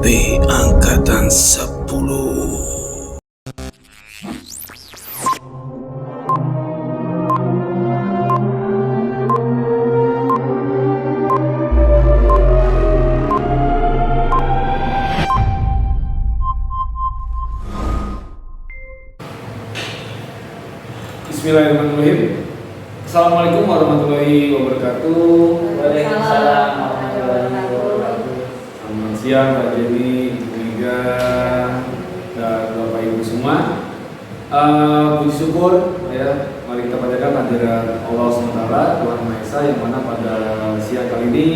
SLB Angkatan 10. Bismillahirrahmanirrahim. Assalamualaikum warahmatullahi wabarakatuh. Waalaikumsalam warahmatullahi wabarakatuh. Selamat siang Pak Jenny, Ibu Mega, dan Bapak Ibu semua. Puji syukur ya, mari kita panjatkan kehadirat Allah SWT, Tuhan Maha Esa, yang mana pada siang kali ini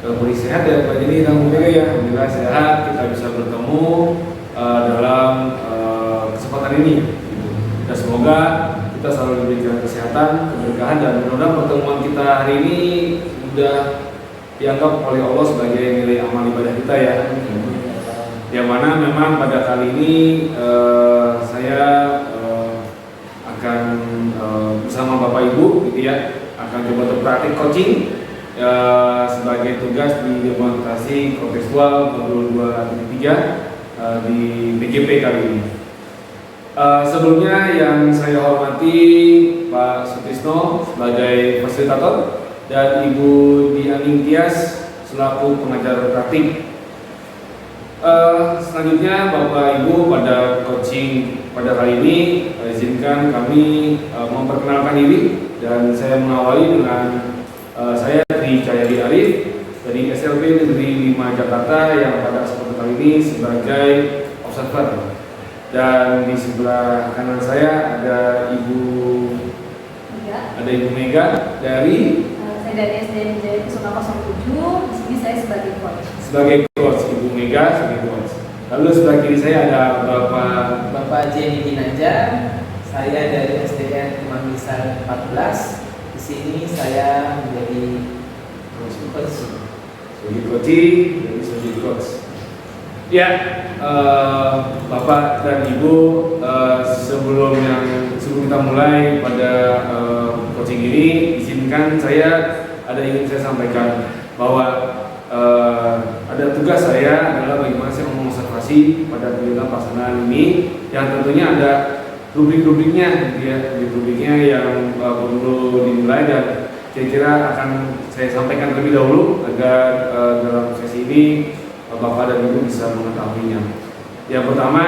beri sehat ya Pak Jenny dan Bu Mega ya. Alhamdulillah sehat, kita bisa bertemu dalam kesempatan ini. Dan semoga kita selalu diberikan kesehatan, keberkahan, dan mudah-mudahan pertemuan kita hari ini sudah dianggap oleh Allah sebagai nilai amal ibadah kita ya. Yang mana memang pada kali ini saya akan bersama Bapak Ibu gitu ya, akan coba untuk praktik coaching sebagai tugas di demonstrasi kontekstual modul 2.3 di BGP kali ini. Sebelumnya yang saya hormati Pak Sutisno sebagai fasilitator dan Ibu Dianing Tias selaku pengajar praktik. Selanjutnya Bapak Ibu pada coaching pada hari ini izinkan kami memperkenalkan diri, dan saya mengawali dengan saya Tri Cahyadi Arif dari SLB Negeri 5 Jakarta yang pada kesempatan kali ini sebagai observer. Dan di sebelah kanan saya ada Ibu Mega dari saya dari SDN Jaya Kusuma 07. Di sini saya sebagai coach. Ibu Mega sebagai coach. Lalu sebelah kiri saya ada Bapak Jenny Ginanjar. Saya dari SDN Mangisar 14. Di sini saya menjadi coach. Sebagai coach. Ya, Bapak dan Ibu, sebelum kita mulai pada coaching ini, izinkan ingin saya sampaikan bahwa ada tugas saya adalah bagaimana saya mengobservasi pada kegiatan pelaksanaan ini, yang tentunya ada rubrik-rubriknya, ya, rubrik-rubriknya yang perlu dinilai dan kira-kira akan saya sampaikan terlebih dahulu agar dalam sesi ini Bapak dan Ibu bisa mengetahuinya. Yang pertama,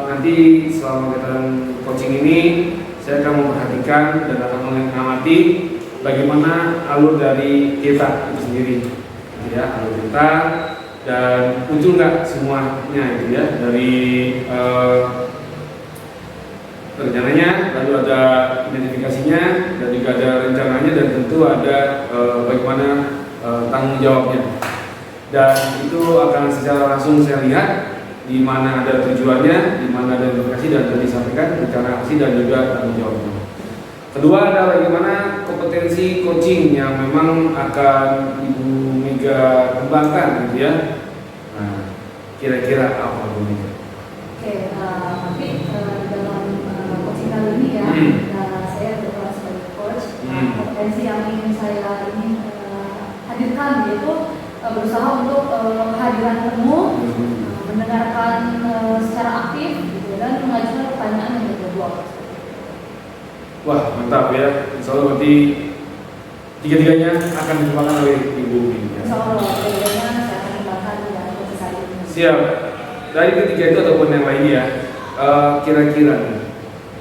nanti selama kegiatan coaching ini saya akan memperhatikan dan akan mengamati bagaimana alur dari kita itu sendiri, ya, alur kita, dan muncul nggak semuanya itu ya dari rencananya, lalu ada identifikasinya, dan juga ada rencananya, dan tentu ada bagaimana tanggung jawabnya. Dan itu akan secara langsung saya lihat di mana ada tujuannya, di mana ada identifikasi, dan tadi disampaikan rencana aksi dan juga tanggung jawabnya. Kedua adalah bagaimana kompetensi coaching yang memang akan Ibu Mega kembangkan gitu ya. Nah, kira-kira apa Bu Mega? Oke, nanti dalam coaching kali ini ya, saya berperan sebagai coach. Kompetensi yang ingin saya hadirkan yaitu berusaha untuk kehadiran penuh, mendengarkan secara aktif, gitu, dan mengajukan pertanyaan yang berbuah. Wah, mantap ya. Insya Allah berarti tiga-tiganya akan dikembangkan oleh Ibu Mega. Insya Allah, tiga-tiganya saya akan kembangkan di dalam coaching kali ini. Siap. Dari ketiga itu ataupun yang lainnya, kira-kira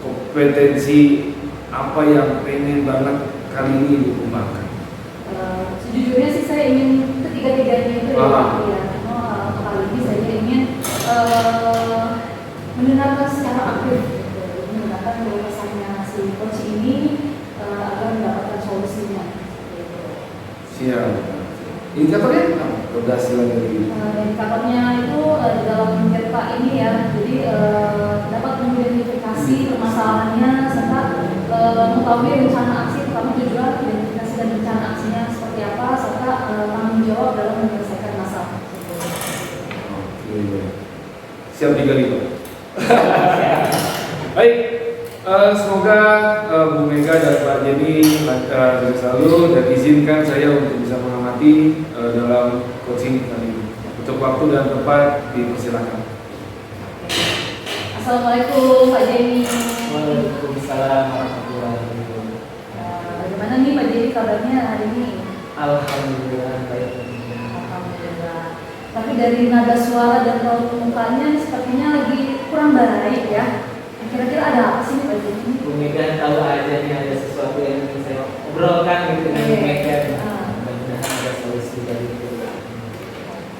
kompetensi apa yang pengen banget kali ini Ibu kembangkan? Sejujurnya sih saya ingin ketiga-tiganya itu ya. Kali ini saya ingin mendengarkan secara aktif, gitu. Mendengarkan keluhasannya si coach ini agar mendapatkan solusinya. Gitu. Siap. Indikatornya apa? Keberhasilan dari Indikatornya itu di dalam cerita ini ya. Jadi dapat mengidentifikasi permasalahannya serta mengetahui rencana aksi, terutama tujuan identifikasi dan rencana aksinya seperti apa, serta tanggung jawab dalam menyelesaikan masalah. Oke. Siap digalikan. Baik, semoga Bu Mega dan Pak Jenny selalu, dan izinkan saya untuk bisa mengamati dalam coaching kali ini. Untuk waktu dan tempat dipersilakan. Assalamualaikum Pak Jenny. Waalaikumsalam warahmatullahi wabarakatuh. Bagaimana nih Pak Jenny kabarnya hari ini? Alhamdulillah baik. Alhamdulillah. Tapi dari nada suara dan raut mukanya sepertinya lagi kurang baik ya. Kira-kira ada apa sih Pak Jenny? Bu Mega tahu aja nih ada sesuatu yang ingin saya obrolkan gitu dengan Bu Mega. Mudah-mudahan ada solusi dari itu.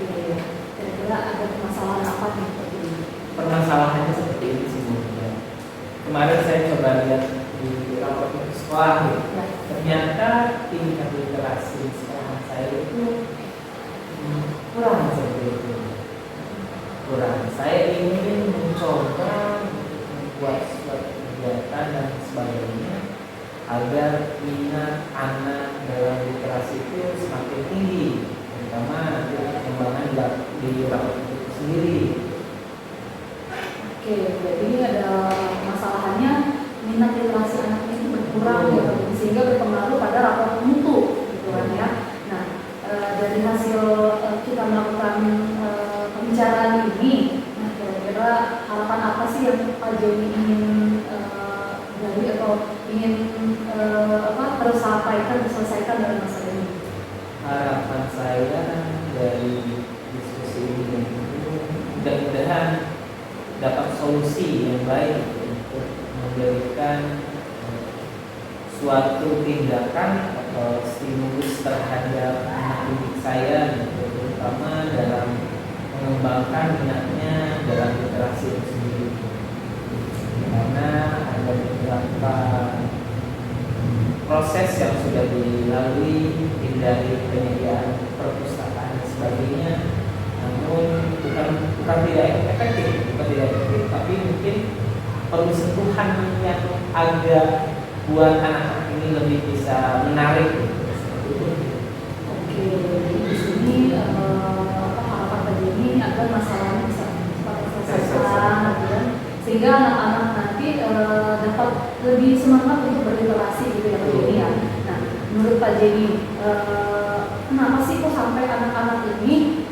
Oke. Kira-kira ada permasalahan apa nih Pak Jenny? Permasalahannya seperti ini sih Bu Mega. Kemarin saya coba lihat di rapor sekolah gitu. Ya. Ternyata tingkat literasi di sekolah saya itu kurang seperti itu. Kurang. Saya ingin mencoba membuat suatu kegiatan dan sebagainya agar minat anak dalam literasi itu semakin tinggi, terutama nanti pengembangan di rapor itu sendiri. Oke, jadi ini ada masalahnya minat literasi anaknya itu berkurang ya, sehingga berpengaruh pada rapor mutu gitu kan ya. Nah, dari hasil kita melakukan pembicaraan ini, nah kira-kira harapan apa sih yang Pak Jenny ingin dari atau ingin terselesaikan dalam masalah ini? Harapan saya dari diskusi ini mudah-mudahan dapat solusi yang baik untuk memberikan suatu tindakan atau stimulus terhadap anak didik saya, terutama dalam mengembangkan minatnya dalam literasi itu sendiri. Karena ada beberapa proses yang sudah dilalui dari penyediaan perpustakaan dan sebagainya, namun bukan tidak efektif, tapi mungkin perlu sentuhan yang agak buat anak-anak ini lebih bisa menarik. Oke, jadi di sini harapan Pak Jenny agar masalahnya bisa cepat terselesaikan, gitu kan? Sehingga anak-anak nanti dapat lebih semangat untuk berliterasi gitu ya Pak Jenny ya. Nah, menurut Pak Jenny, kenapa sih kok sampai anak-anak ini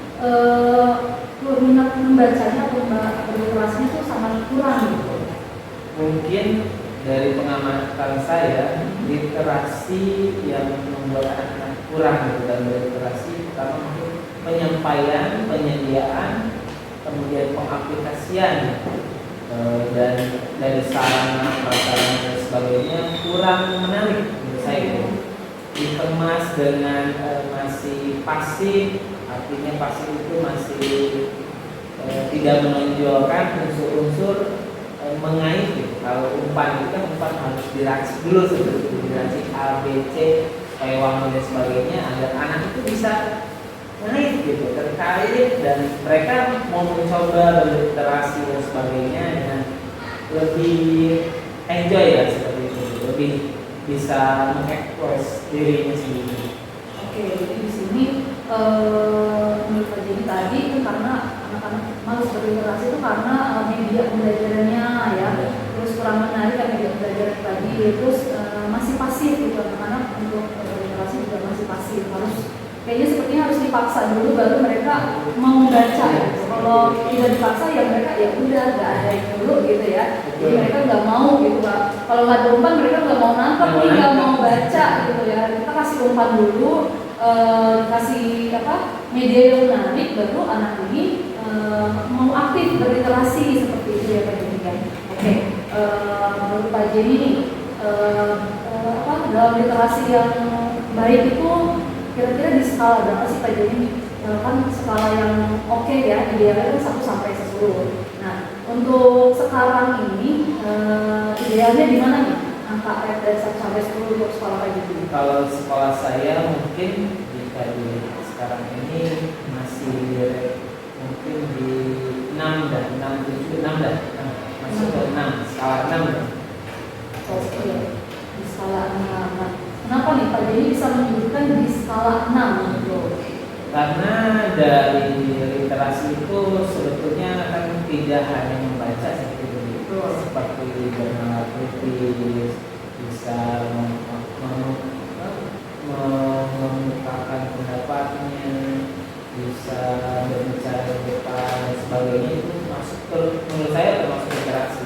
minat membacanya atau berliterasinya itu sangat kurang gitu? Mungkin dari pengamatan saya, literasi yang membuat anak-anak kurang gitu dalam literasi, pertama mungkin penyampaian, penyediaan, kemudian pengaplikasian, dan dari sarana prasarana dan sebagainya kurang menarik menurut saya. Dikemas dengan masih pasif, artinya pasif itu masih tidak menonjolkan unsur-unsur mengait gitu. Kalau umpan itu kan umpan harus diracik dulu seperti itu, diracik A, B, C, supaya wangi dan sebagainya agar anak itu bisa naik gitu, terkait, dan mereka mau mencoba berliterasi dan sebagainya dengan lebih enjoy lah seperti itu, lebih bisa mengekspos dirinya sendiri. Oke, jadi di sini menurut Pak Jenny tadi itu karena anak-anak malas berliterasi itu karena media pembelajarannya ya, terus kurang menarik kan media pembelajaran tadi, terus masih pasif gitu, anak-anak untuk berliterasi juga masih pasif, harus kayaknya sepertinya harus dipaksa dulu baru mereka mau baca gitu. Kalau tidak dipaksa ya mereka ya udah nggak ada yang dulu gitu ya, jadi mereka nggak mau gitu Pak. Kalau nggak ada umpan mereka nggak mau nangkep, nggak mau baca gitu ya. Kita kasih umpan dulu, kasih media yang menarik, baru anak ini mau aktif berliterasi seperti itu ya Pak Jenny kan. Oke, menurut Pak Jenny nih dalam literasi yang baik itu kira-kira di skala berapa sih Pak Jenny? Kan skala yang oke ya, idealnya kan 1 sampai 10. Nah, untuk sekarang ini idealnya di mana nih? Angka dari 1 sampai 10 untuk sekolah Pak Jenny? Kalau sekolah saya mungkin jika di sekarang ini masih mungkin di 6 dan 6, 7, 6 dan masuk ke 6, skala 6 dan. Oke, di skala 6. Kenapa nih Pak Jenny bisa menyebutkan di skala 6 gitu? Karena dari literasi itu sebetulnya kan tidak hanya membaca seperti itu, seperti jurnal kritis, bisa mengemukakan pendapatnya, bisa berbicara di depan dan sebagainya, itu masuk menurut saya termasuk interaksi.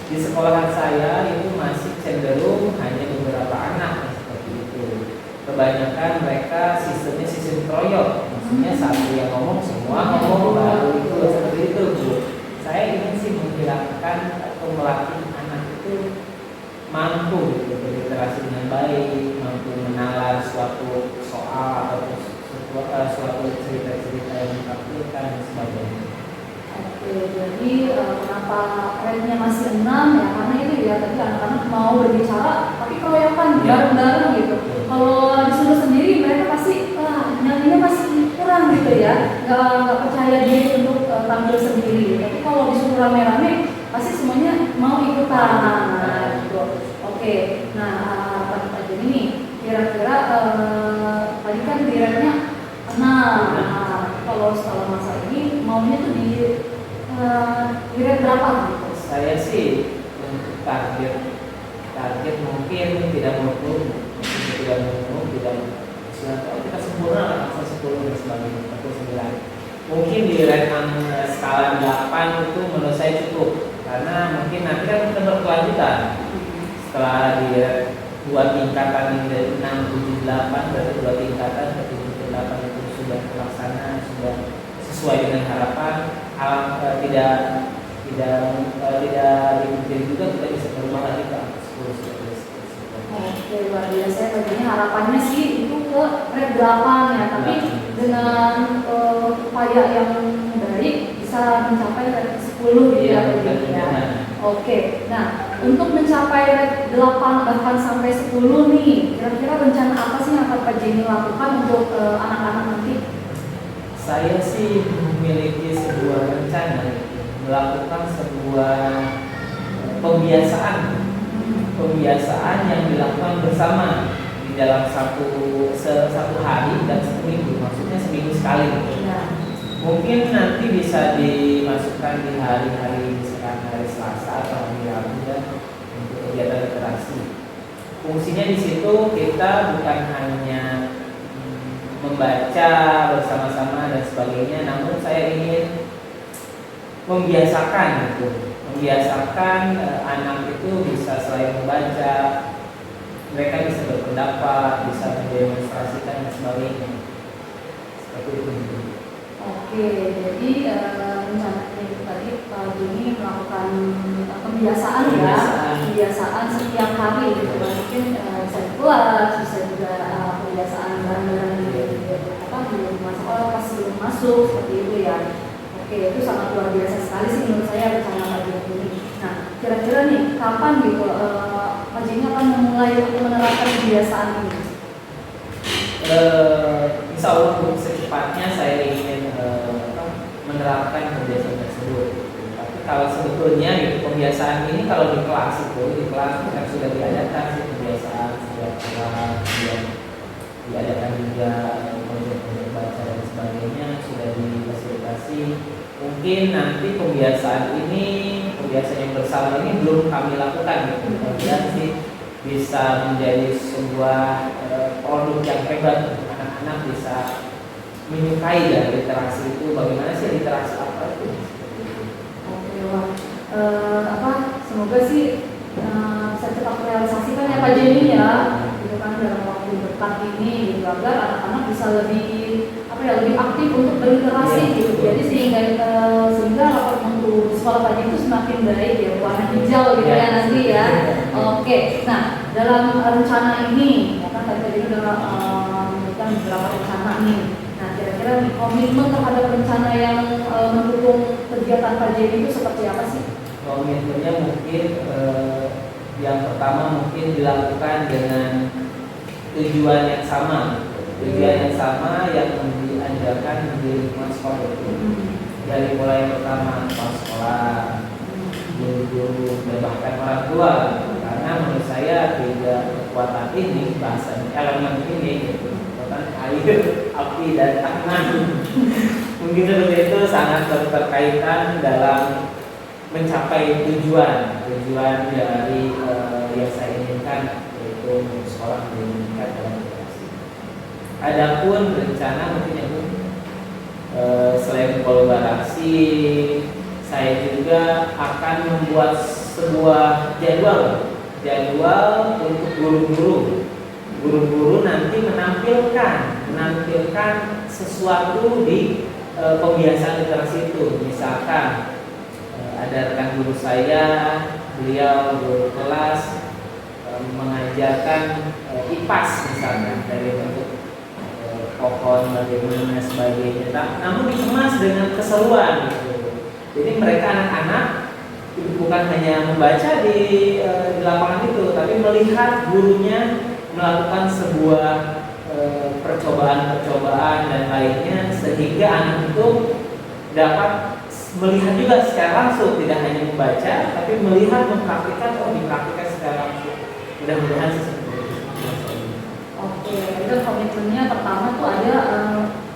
Di sekolahan saya itu masih cenderung hanya beberapa anak yang seperti itu. Kebanyakan mereka sistemnya sistem kroyok, maksudnya satu yang ngomong semua ngomong, baru itu seperti itu Bu. Saya ingin sih menghilangkan atau melatih anak itu mampu gitu, berinteraksi dengan baik, mampu menalar suatu soal atau suatu cerita-cerita yang ditampilkan dan sebagainya. Oke, jadi kenapa rate-nya masih 6 ya? Karena itu ya tadi anak-anak mau berbicara tapi keroyokan bareng-bareng gitu. Kalau disuruh sendiri mereka pasti nyalinya masih kurang gitu ya, nggak percaya diri untuk tampil sendiri. Tapi kalau disuruh rame-rame pasti semuanya mau ikutan. Nah, gitu. Oke, nah Pak Joni nih kira-kira tadi kan di rate-nya 6. Nah, kalau setelah masa ini maunya tuh di rate berapa gitu? Saya sih untuk target mungkin tidak muluk, kalau kita sempurna langsung 10 dan sebagainya atau 9. Mungkin di rate skala 8 itu menurut saya cukup, karena mungkin nanti kan kita berkelanjutan. Setelah di dua tingkatan ini dari 6, 7, 8, berarti dua tingkatan ke 7, 8 itu sudah terlaksana, sudah sesuai dengan harapan. Tidak dimungkinkan juga kita bisa berubah lagi ke angka 10. Oke, luar biasa. Tentunya harapannya sih itu ke rate 8 ya, tapi dengan upaya yang baik bisa mencapai rate 10 gitu ya. Oke, nah untuk mencapai rate 8 bahkan sampai 10 nih, kira-kira rencana apa sih yang akan Pak Jenny lakukan untuk anak-anak nanti? Saya sih memiliki sebuah rencana melakukan sebuah pembiasaan yang dilakukan bersama di dalam satu hari dan seminggu, maksudnya seminggu sekali. Ya. Mungkin nanti bisa dimasukkan di hari-hari misalkan hari Selasa atau hari Rabu ya, untuk kegiatan literasi. Fungsinya di situ kita bukan hanya membaca bersama-sama dan sebagainya, namun saya ingin membiasakan anak itu bisa selain membaca, mereka bisa berpendapat, bisa mendemonstrasikan dan sebagainya. Seperti itu. Oke, jadi rencananya itu tadi Pak Jenny melakukan pembiasaan setiap hari gitu. Mungkin bisa di kelas, bisa juga pembiasaan bareng-bareng di rumah sekolah pas sebelum masuk seperti itu ya. Oke, itu sangat luar biasa sekali sih menurut saya rencana Pak Jenny ini. Nah, kira-kira nih kapan gitu Pak Jenny akan memulai menerapkan kebiasaan ini? Insya Allah secepatnya saya ingin menerapkan kebiasaan tersebut. Tapi kalau sebetulnya gitu, kebiasaan ini kalau di kelas kan sudah diadakan sih kebiasaan setiap kelas, diadakan juga proyek baca dan sebagainya sudah difasilitasi. Mungkin nanti kebiasaan yang bersama ini belum kami lakukan gitu. Kemudian sih bisa menjadi sebuah produk yang hebat, anak-anak bisa menyukai ya literasi itu. Bagaimana sih literasi apa itu? Oke, wah, semoga sih bisa cepat realisasikan ya Pak Jenny ya, gitu kan dalam waktu dekat ini, gitu, agar anak-anak bisa lebih aktif untuk berliterasi gitu. Jadi sehingga rapor mutu sekolah Pak Jenny itu semakin baik ya, warna hijau gitu ya nanti ya. Oke, nah dalam rencana ini, ya kan tadi udah memberikan beberapa rencana nih. Nah, kira-kira nih komitmen terhadap rencana yang mendukung kegiatan Pak Jenny itu seperti apa sih? Komitmennya mungkin yang pertama mungkin dilakukan dengan tujuan yang sama yang diajarkan di lingkungan sekolah itu. Dari mulai yang pertama sekolah, guru-guru, dan bahkan orang tua. Karena menurut saya tiga kekuatan ini, bahasa elemen ini gitu, kekuatan air, api, dan tanah mungkin seperti itu sangat berkaitan dalam mencapai tujuan dari yang saya inginkan, yaitu sekolah meningkat dalam literasi. Adapun rencana mungkin yang Selain kolaborasi, saya juga akan membuat sebuah jadwal untuk guru-guru nanti menampilkan sesuatu di pembiasaan literasi itu. Misalkan ada rekan guru saya, beliau guru kelas mengajarkan IPAS misalnya dari bentuk pohon bagaimana sebagainya, namun dikemas dengan keseruan gitu. Jadi mereka anak-anak bukan hanya membaca di lapangan itu, tapi melihat gurunya melakukan sebuah percobaan dan lainnya, sehingga anak itu dapat melihat juga secara langsung, tidak hanya membaca tapi melihat, mempraktikkan, dipraktikkan secara langsung. Mudah-mudahan sesuatu. Oke, itu komitmennya pertama tuh ada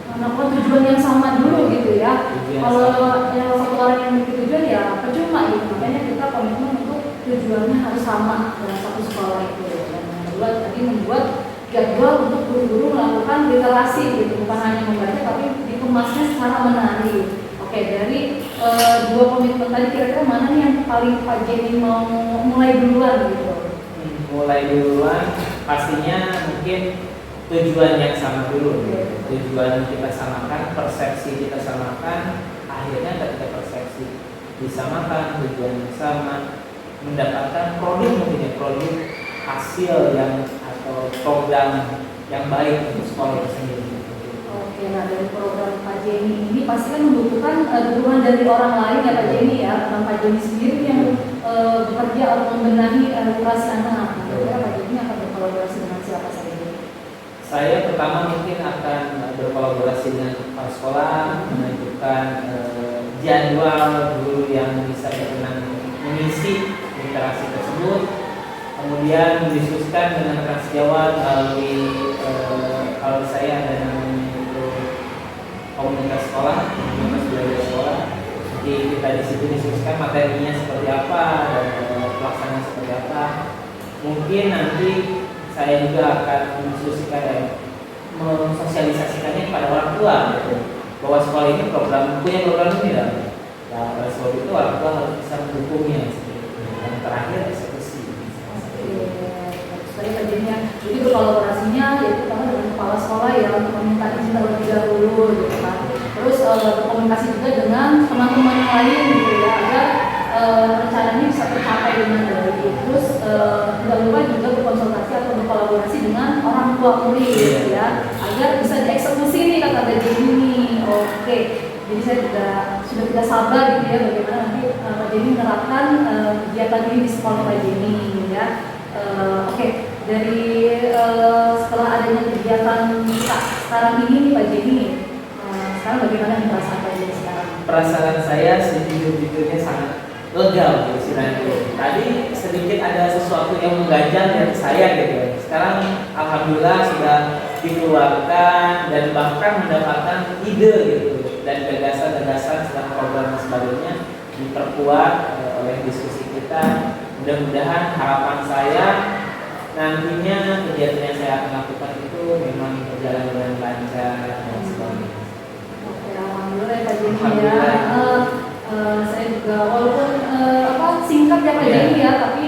melakukan tujuan yang sama dulu gitu ya. Kalau yang satu orang yang bikin tujuan ya percuma gitu. Makanya kita komitmen untuk tujuannya harus sama dalam satu sekolah itu. Dan yang kedua tadi membuat jadwal untuk guru-guru melakukan literasi gitu, bukan hanya membaca tapi dikemasnya secara menarik. Oke, dari dua komitmen tadi kira-kira mana nih yang paling Pak Jenny mau mulai duluan gitu? Mulai duluan pastinya mungkin tujuan yang sama dulu. Tujuan kita samakan, persepsi kita samakan, akhirnya ketika persepsi disamakan, tujuan yang sama, mendapatkan produk mungkin ya, produk hasil yang atau program yang baik untuk sekolah itu sendiri. Oke, nah dari program Pak Jenny ini pasti kan membutuhkan dukungan dari orang lain ya Pak Jenny ya, bukan Pak Jenny sendiri yang bekerja atau membenahi literasi anak. Kira-kira Pak Jenny akan berkolaborasi dengan siapa saja? Saya pertama mungkin akan berkolaborasi dengan kepala sekolah, menentukan jadwal guru yang bisa berkenan mengisi literasi tersebut, kemudian mendiskusikan dengan rekan sejawat melalui kalau saya ada namanya itu komunitas sekolah, komunitas belajar sekolah. Jadi kita di situ diskusikan materinya seperti apa dan pelaksanaan seperti apa. Mungkin nanti saya juga akan mendiskusikan mensosialisasikannya kepada orang tua gitu, bahwa sekolah ini punya program ini lah. Nah, pada sebab itu orang tua harus bisa mendukungnya. Dan terakhir eksekusi. Jadi kerjanya, jadi berkolaborasinya yaitu pertama dengan kepala sekolah ya untuk meminta izin terlebih dahulu gitu kan. Terus berkomunikasi juga dengan teman-teman yang lain gitu ya agar rencananya bisa tercapai dengan baik. Terus tidak lupa juga berkonsultasi atau berkolaborasi dengan orang tua murid gitu ya agar bisa dieksekusi nih kata Pak Jenny nih. Oke. Jadi saya juga sudah tidak sabar gitu ya bagaimana nanti Pak Jenny menerapkan kegiatan ini di sekolah Pak Jenny ya. Oke, dari setelah adanya kegiatan sekarang ini nih Pak Jenny, sekarang bagaimana nih perasaan Pak Jenny sekarang? Perasaan saya sejujurnya sangat lega istilahnya. Tadi sedikit ada sesuatu yang mengganjal dari saya gitu. Sekarang alhamdulillah sudah dikeluarkan dan bahkan mendapatkan ide gitu dan gagasan-gagasan tentang program dan sebagainya diperkuat oleh diskusi kita. Mudah-mudahan harapan saya nantinya kegiatan yang saya akan lakukan itu memang berjalan dengan lancar dan sebagainya. Oke, alhamdulillah Pak Jenny ya. Saya juga walaupun singkat ya Pak Jenny ya, tapi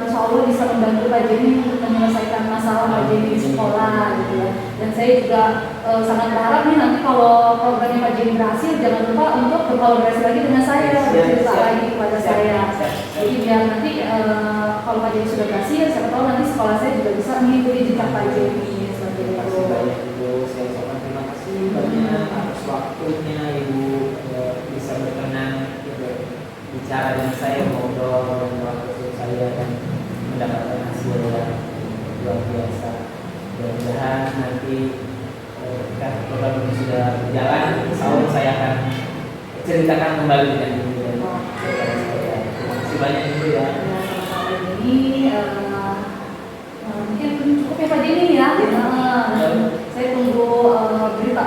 insya Allah bisa membantu Pak Jenny untuk menyelesaikan masalah Pak Jenny di sekolah gitu ya. Dan saya juga sangat berharap nih nanti kalau programnya Pak Jenny berhasil, jangan lupa untuk berkolaborasi lagi dengan saya, bercerita lagi kepada saya. Jadi biar nanti kalau Pak Jenny sudah berhasil, siapa tahu nanti sekolah saya juga bisa mengikuti jejak Pak Jenny seperti itu. Banyak Ibu, saya ucapkan terima kasih banyak atas waktunya Ibu bisa berkenan bicara dengan saya, ngobrol dengan waktu saya dan mendapatkan hasil yang luar biasa. Mudah-mudahan nanti ketika program ini sudah berjalan, insya Allah saya akan ceritakan kembali dengan Ibu dan kepada saya. Terima kasih banyak Ibu ya. Ini mungkin cukup ya Pak Jenny ya. Saya tunggu cerita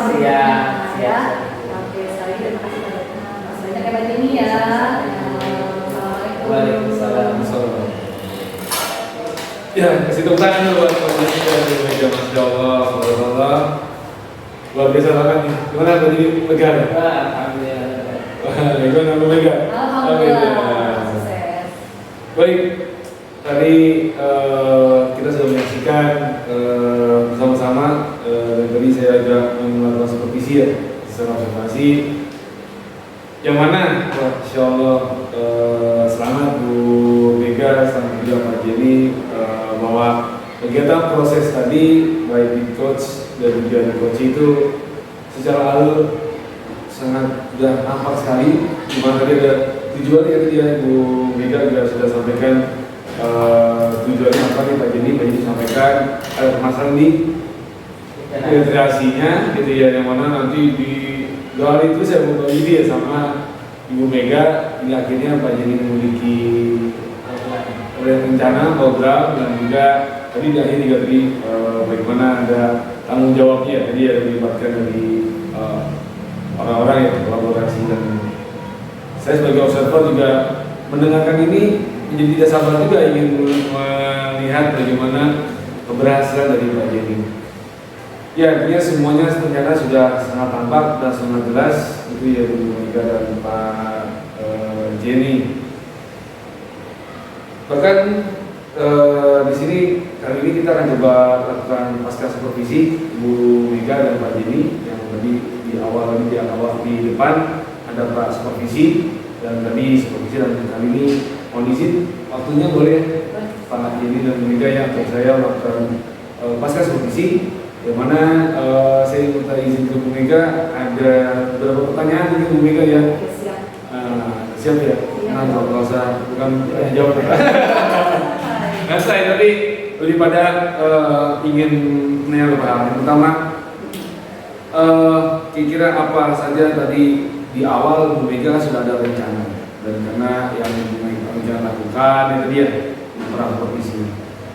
berikutnya ya. Oke, sekali lagi terima kasih banyak ya Pak Jenny ya. Waalaikumsalam. Ya, kasih tepuk tangan dulu buat Pak Jenny dari Meja Masya Allah. luar biasa banget nih. Gimana tadi Mega? Alhamdulillah. Gimana Bu Mega? Alhamdulillah sukses. Baik, tadi kita sudah menyaksikan bersama-sama dan tadi saya juga melakukan supervisi ya, secara observasi. Yang mana, Insya Allah selamat Bu Mega, selamat juga Pak Jenny bahwa kegiatan proses tadi baik di coach dan juga di coach itu secara alur sangat sudah nampak sekali. Dimana tadi ada tujuannya tadi ya Bu Mega juga sudah sampaikan tujuannya apa nih Pak Jenny sampaikan ada permasalahan di integrasinya gitu ya, yang mana nanti di hari itu saya mau bagi ya sama Ibu Mega. Ini akhirnya Pak Jenny memiliki rencana program dan juga tadi di akhir juga tadi bagaimana ada tanggung jawabnya tadi yang dilibatkan dari orang-orang yang kolaborasi, dan saya sebagai observer juga mendengarkan ini menjadi tidak sabar juga ingin melihat bagaimana keberhasilan dari Pak Jenny. Ya, artinya semuanya ternyata sudah sangat tampak dan sangat jelas itu ya Bu Mega dan Pak Jenny. Bahkan di sini kali ini kita akan coba lakukan pasca supervisi Bu Mega dan Pak Jenny yang tadi di awal di depan ada Pak supervisi dan tadi supervisi, dan kali ini mohon izin waktunya boleh Pak Jenny dan Bu Mega yang saya melakukan pasca supervisi, yang mana saya minta izin ke Bu Mega ada beberapa pertanyaan mungkin Bu Mega ya. Siap. Siap ya. Nah, kalau saya bukan jawab. Nah, saya tadi lebih pada ingin menanya beberapa hal. Yang pertama, kira-kira apa saja tadi di awal Bu Mega sudah ada rencana, dan karena yang Bu Mega rencana lakukan itu dia pra supervisi.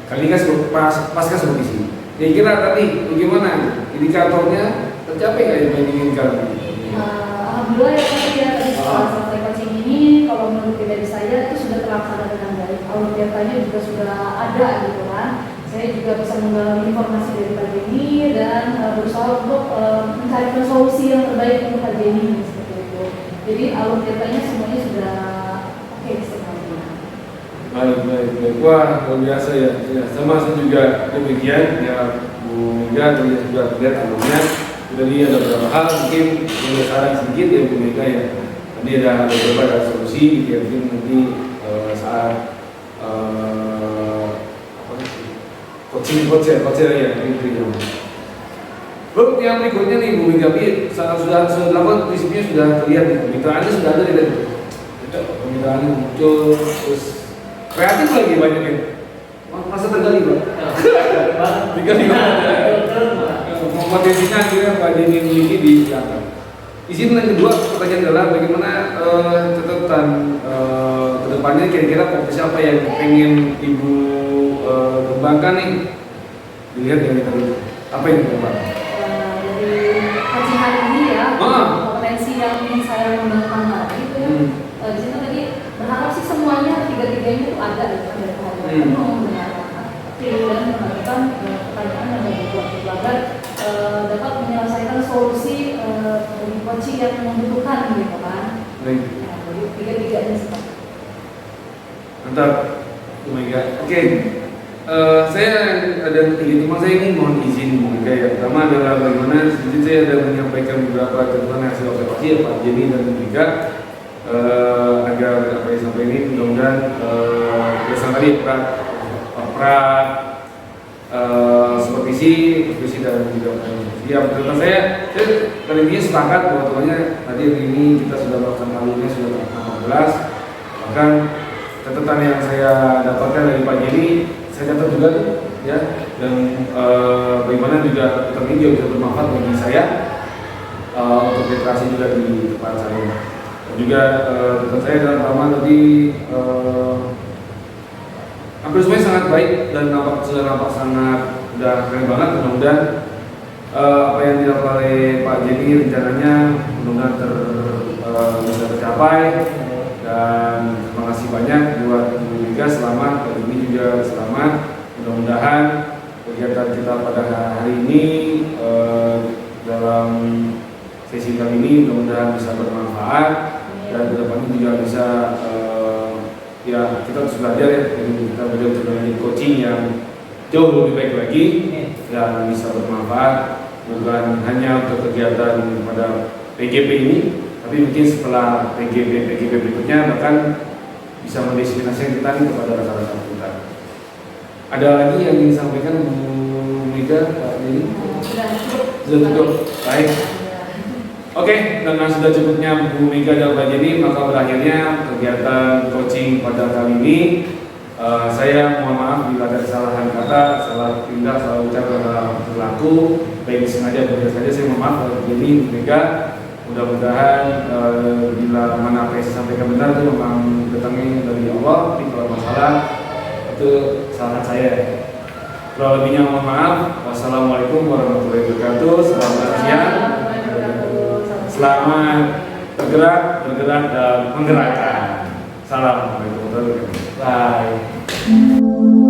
Kali ini kan pasca supervisi. Kira-kira tadi bagaimana indikatornya tercapai nggak yang diinginkan? Alhamdulillah ya Pak ya, tadi setelah selesai coaching ini kalau menurut pribadi saya itu sudah terlaksana dengan baik. Alur datanya juga sudah ada gitu kan. Saya juga bisa menggali informasi dari Pak Jenny dan berusaha untuk mencarikan solusi yang terbaik untuk Pak Jenny seperti itu. Jadi alur datanya semuanya sudah oke sebenarnya. Baik. Wah, luar biasa ya. Sama saya juga demikian ya Bu Mega, tadi juga lihat alurnya. Tadi ada beberapa hal mungkin yang saran sedikit ya Bu Mega ya. Tadi ada beberapa solusi gitu ya, mungkin nanti saat coaching ya itu. Lalu yang berikutnya nih Bu Mega, sudah dilakukan prinsipnya sudah terlihat nih, kemitraannya sudah ada di kemitraannya muncul, terus kreatif lagi banyak ya. Masa tergali Pak? Tergali potensinya akhirnya Pak Jenny memiliki di belakang. Izin yang kedua pertanyaan adalah bagaimana catatan kedepannya kira-kira fokus apa yang pengen Ibu kembangkan nih, dilihat dari tadi apa yang dikembangkan? Dari coaching hari ini ya, potensi yang ingin saya mengembangkan lagi itu ya. Di sini tadi berharap sih semuanya tiga-tiganya itu ada gitu kan, dari kehadiran mendengarkan dan melakukan pertanyaan yang dibuat agar dapat menyelesaikan solusi dari coaching yang membutuhkan gitu kan. Nah, jadi tiga-tiganya seperti. Mantap, Bu Mega. Oke. Saya ada tiga, cuma saya ini mohon izin Bu Mega ya. Pertama adalah bagaimana sedikit saya ada menyampaikan beberapa catatan hasil observasi ya Pak Jenny dan Bu Mega agar apa yang sampai ini mudah-mudahan bersama tadi supervisi dan juga ya menurut saya kali ini sepakat bahwa tadi ini kita sudah melakukan alurnya sudah 18, bahkan catatan yang saya dapatkan dari Pak Jenny saya catat juga tuh ya, dan bagaimana juga catatan ini bisa bermanfaat bagi saya untuk literasi juga di tempat saya. Dan juga catatan saya dalam pertama tadi hampir semuanya sangat baik dan sudah nampak sangat udah keren banget. Mudah-mudahan apa yang dilakukan oleh Pak Jenny rencananya mudah-mudahan bisa tercapai, dan terima kasih banyak buat Bu Mega, selamat, Pak Jenny juga selamat. Mudah-mudahan kegiatan kita pada hari ini dalam kali ini mudah-mudahan bisa bermanfaat dan kedepannya juga bisa ya kita harus belajar ya, jadi kita belajar untuk menjadi coaching yang jauh lebih baik lagi dan bisa bermanfaat bukan hanya untuk kegiatan pada PGP ini, tapi mungkin setelah PGP berikutnya bahkan bisa mendisiplinasikan kita nih kepada rekan-rekan kita. Ada lagi yang ingin disampaikan Bu Mega Pak Dedi? Sudah cukup. Baik. Oke, dengan sudah cukupnya Bu Mega dan Pak Dedi, maka berakhirnya kegiatan coaching pada kali ini. Saya mohon maaf bila ada kesalahan kata, salah tindak, salah ucap, salah berlaku, baik sengaja atau tidak saja. Saya mohon maaf. Jadi Bu Mega, mudah-mudahan bila mana apa yang saya sampaikan benar itu memang datangnya dari Allah. Tapi kalau masalah itu kesalahan saya. Kalau lebihnya mohon maaf. Wassalamualaikum warahmatullahi wabarakatuh. Selamat siang. Selamat bergerak dan menggerakkan. Assalamualaikum warahmatullahi wabarakatuh. Bye.